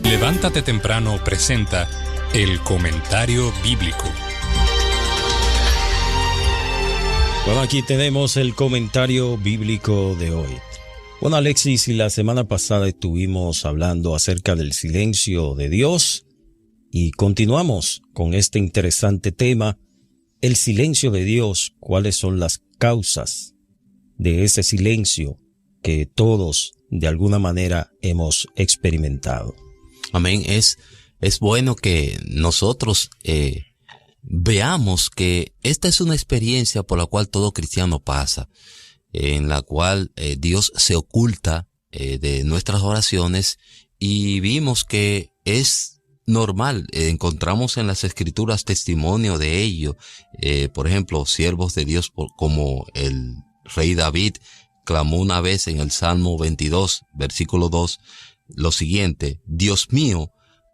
Levántate Temprano presenta el comentario bíblico. Bueno, aquí tenemos el comentario bíblico de hoy. Bueno, Alexis, y la semana pasada estuvimos hablando acerca del silencio de Dios y continuamos con este interesante tema, el silencio de Dios. ¿Cuáles son las causas de ese silencio que todos de alguna manera hemos experimentado? Amén. Es bueno que nosotros veamos que esta es una experiencia por la cual todo cristiano pasa, en la cual Dios se oculta de nuestras oraciones, y vimos que es normal. Encontramos en las Escrituras testimonio de ello. Por ejemplo, siervos de Dios como el rey David clamó una vez en el Salmo 22, versículo 2, lo siguiente: Dios mío,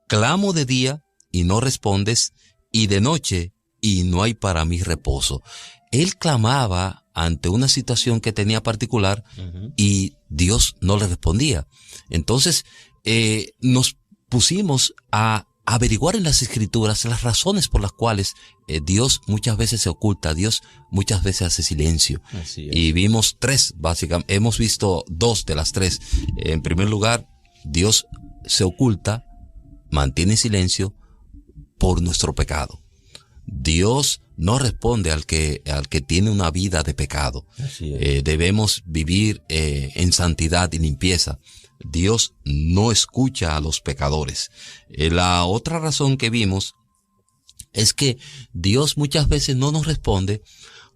clamo de día y no respondes, y de noche y no hay para mí reposo. Él clamaba ante una situación que tenía particular y Dios no le respondía. Entonces nos pusimos a averiguar en las Escrituras las razones por las cuales Dios muchas veces se oculta, Dios muchas veces hace silencio. Y vimos tres, básicamente. Hemos visto dos de las tres. En primer lugar, Dios se oculta, mantiene silencio por nuestro pecado. Dios no responde al que tiene una vida de pecado. Debemos vivir en santidad y limpieza. Dios no escucha a los pecadores. La otra razón que vimos es que Dios muchas veces no nos responde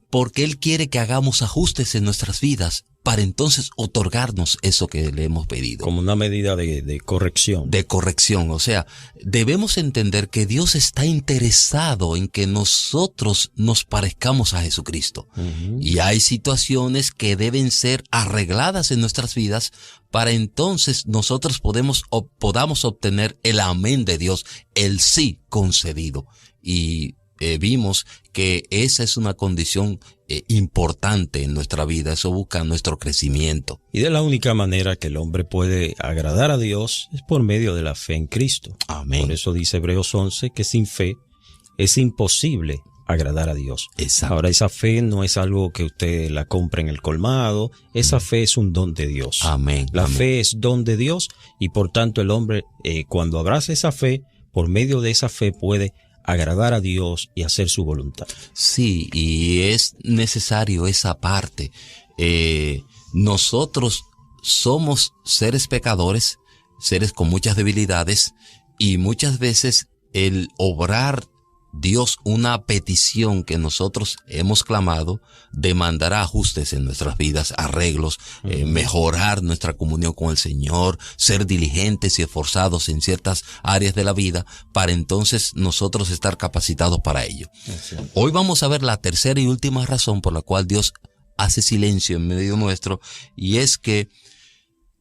porque Él quiere que hagamos ajustes en nuestras vidas para entonces otorgarnos eso que le hemos pedido. Como una medida de corrección. De corrección. O sea, debemos entender que Dios está interesado en que nosotros nos parezcamos a Jesucristo. Y hay situaciones que deben ser arregladas en nuestras vidas para entonces nosotros podamos obtener el amén de Dios, el sí concedido. Y vimos que esa es una condición importante en nuestra vida. Eso busca nuestro crecimiento. Y de la única manera que el hombre puede agradar a Dios es por medio de la fe en Cristo. Amén. Por eso dice Hebreos 11 que sin fe es imposible agradar a Dios. Exacto. Ahora, esa fe no es algo que usted la compra en el colmado. Esa fe es un don de Dios. Amén. La Amén. fe es don de Dios, y por tanto el hombre cuando abraza esa fe, por medio de esa fe puede agradar a Dios y hacer su voluntad. Sí, y es necesario esa parte. Nosotros somos seres pecadores, seres con muchas debilidades, y muchas veces el obrar Dios una petición que nosotros hemos clamado demandará ajustes en nuestras vidas, arreglos, mejorar nuestra comunión con el Señor, ser diligentes y esforzados en ciertas áreas de la vida para entonces nosotros estar capacitados para ello. Hoy vamos a ver la tercera y última razón por la cual Dios hace silencio en medio nuestro, y es que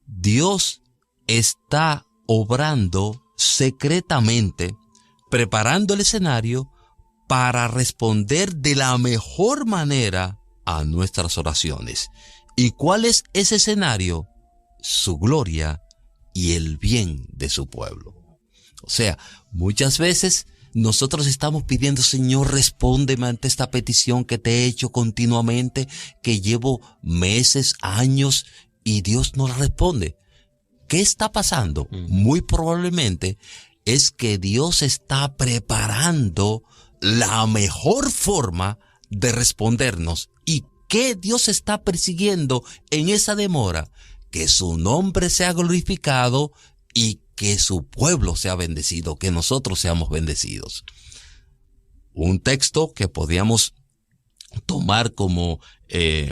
Dios está obrando secretamente, preparando el escenario para responder de la mejor manera a nuestras oraciones. ¿Y cuál es ese escenario? Su gloria y el bien de su pueblo. O sea, muchas veces nosotros estamos pidiendo: Señor, respóndeme ante esta petición que te he hecho continuamente, que llevo meses, años, y Dios no la responde. ¿Qué está pasando? Muy probablemente es que Dios está preparando la mejor forma de respondernos. ¿Y qué Dios está persiguiendo en esa demora? Que su nombre sea glorificado y que su pueblo sea bendecido, que nosotros seamos bendecidos. Un texto que podríamos tomar como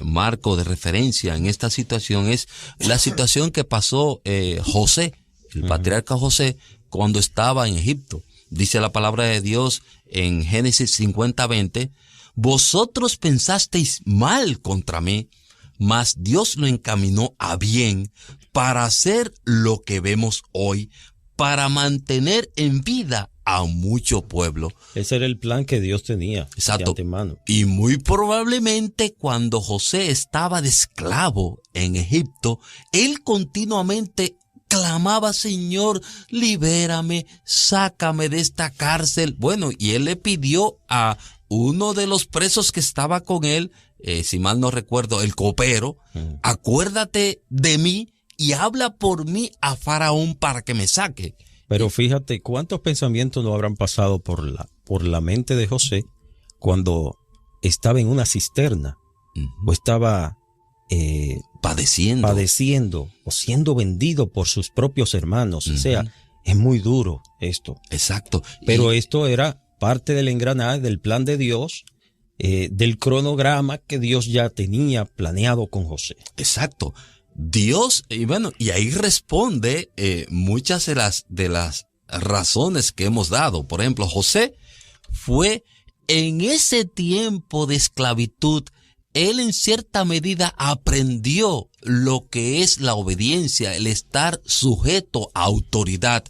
marco de referencia en esta situación es la situación que pasó José, el patriarca José, cuando estaba en Egipto. Dice la palabra de Dios en Génesis 50:20, vosotros pensasteis mal contra mí, mas Dios lo encaminó a bien para hacer lo que vemos hoy, para mantener en vida a mucho pueblo. Ese era el plan que Dios tenía. Exacto. De antemano. Y muy probablemente cuando José estaba de esclavo en Egipto, él continuamente clamaba: Señor, libérame, sácame de esta cárcel. Bueno, y él le pidió a uno de los presos que estaba con él, si mal no recuerdo, el copero: acuérdate de mí y habla por mí a Faraón para que me saque. Pero fíjate cuántos pensamientos no habrán pasado por la mente de José cuando estaba en una cisterna o estaba padeciendo o siendo vendido por sus propios hermanos. O sea, es muy duro esto. Exacto. Pero esto era parte del engranaje, del plan de Dios, del cronograma que Dios ya tenía planeado con José. Exacto. Dios, y bueno, y ahí responde muchas de las razones que hemos dado. Por ejemplo, José fue en ese tiempo de esclavitud, él en cierta medida aprendió lo que es la obediencia, el estar sujeto a autoridad,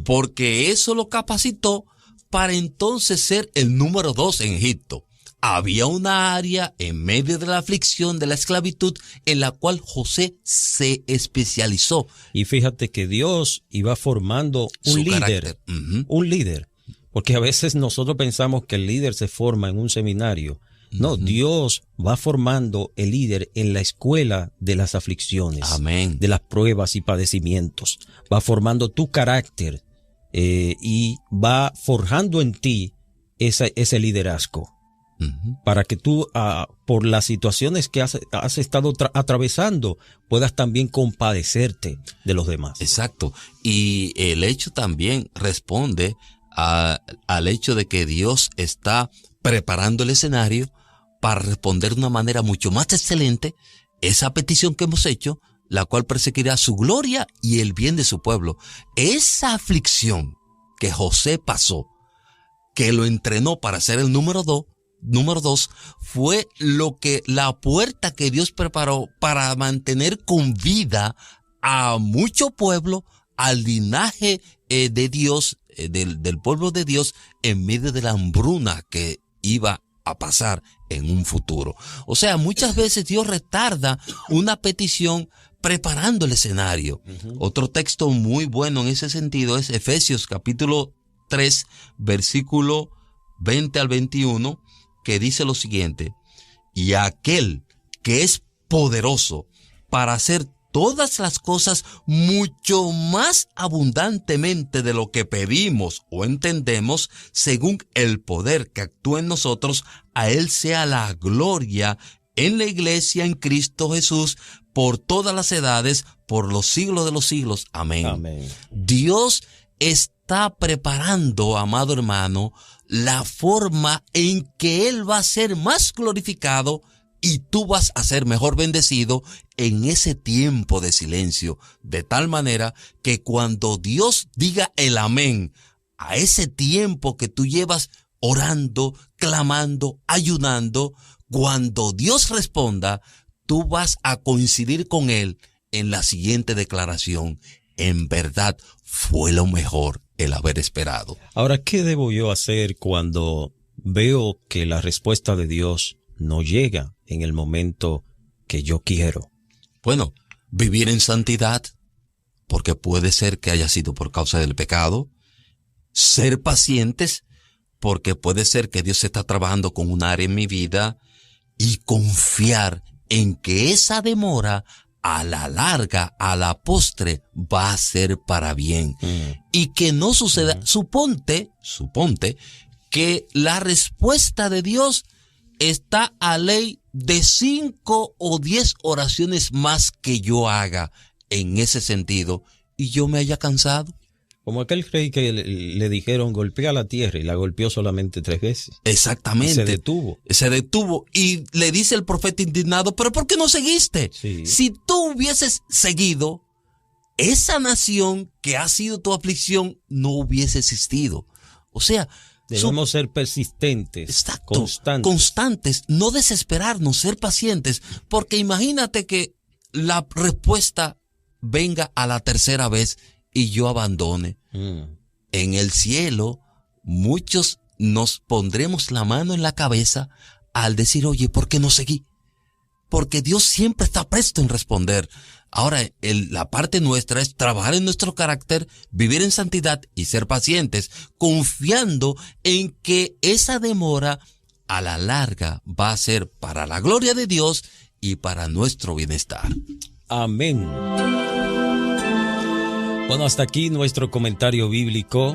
porque eso lo capacitó para entonces ser el número 2 en Egipto. Había una área en medio de la aflicción de la esclavitud en la cual José se especializó. Y fíjate que Dios iba formando un líder, un líder, porque a veces nosotros pensamos que el líder se forma en un seminario. No, Dios va formando el líder en la escuela de las aflicciones, amén, de las pruebas y padecimientos. Va formando tu carácter y va forjando en ti ese liderazgo. Para que tú, por las situaciones que has estado atravesando, puedas también compadecerte de los demás. Exacto. Y el hecho también responde al hecho de que Dios está preparando el escenario para responder de una manera mucho más excelente esa petición que hemos hecho, la cual perseguirá su gloria y el bien de su pueblo. Esa aflicción que José pasó, que lo entrenó para ser el número 2, fue la puerta que Dios preparó para mantener con vida a mucho pueblo, al linaje de Dios, del pueblo de Dios, en medio de la hambruna que iba a pasar en un futuro. O sea, muchas veces Dios retarda una petición preparando el escenario. Otro texto muy bueno en ese sentido es Efesios capítulo 3, versículo 20 al 21, que dice lo siguiente: y aquel que es poderoso para hacer todas las cosas mucho más abundantemente de lo que pedimos o entendemos, según el poder que actúa en nosotros, a Él sea la gloria en la iglesia en Cristo Jesús, por todas las edades, por los siglos de los siglos. Amén. Amén. Dios está preparando, amado hermano, la forma en que Él va a ser más glorificado y tú vas a ser mejor bendecido en ese tiempo de silencio, de tal manera que cuando Dios diga el amén a ese tiempo que tú llevas orando, clamando, ayunando, cuando Dios responda, tú vas a coincidir con Él en la siguiente declaración: en verdad fue lo mejor el haber esperado. Ahora, ¿qué debo yo hacer cuando veo que la respuesta de Dios no llega en el momento que yo quiero? Bueno, vivir en santidad, porque puede ser que haya sido por causa del pecado. Ser pacientes, porque puede ser que Dios está trabajando con un área en mi vida. Y confiar en que esa demora, a la larga, a la postre, va a ser para bien. Y que no suceda. Suponte que la respuesta de Dios está a ley de 5 o 10 oraciones más que yo haga en ese sentido y yo me haya cansado. Como aquel rey que le dijeron golpea la tierra y la golpeó solamente 3 veces. Exactamente. Y se detuvo y le dice el profeta indignado: ¿pero por qué no seguiste? Sí. Si tú hubieses seguido, esa nación que ha sido tu aflicción no hubiese existido. O sea, debemos ser persistentes, exacto, constantes, no desesperarnos, ser pacientes, porque imagínate que la respuesta venga a la 3ª vez y yo abandone. En el cielo, muchos nos pondremos la mano en la cabeza al decir: oye, ¿por qué no seguí? Porque Dios siempre está presto en responder. Ahora, la parte nuestra es trabajar en nuestro carácter, vivir en santidad y ser pacientes, confiando en que esa demora a la larga va a ser para la gloria de Dios y para nuestro bienestar. Amén. Bueno, hasta aquí nuestro comentario bíblico,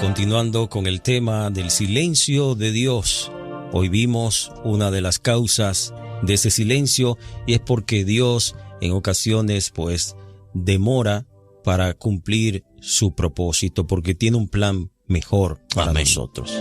continuando con el tema del silencio de Dios. Hoy vimos una de las causas de ese silencio y es porque Dios en ocasiones pues demora para cumplir su propósito, porque tiene un plan mejor para nosotros.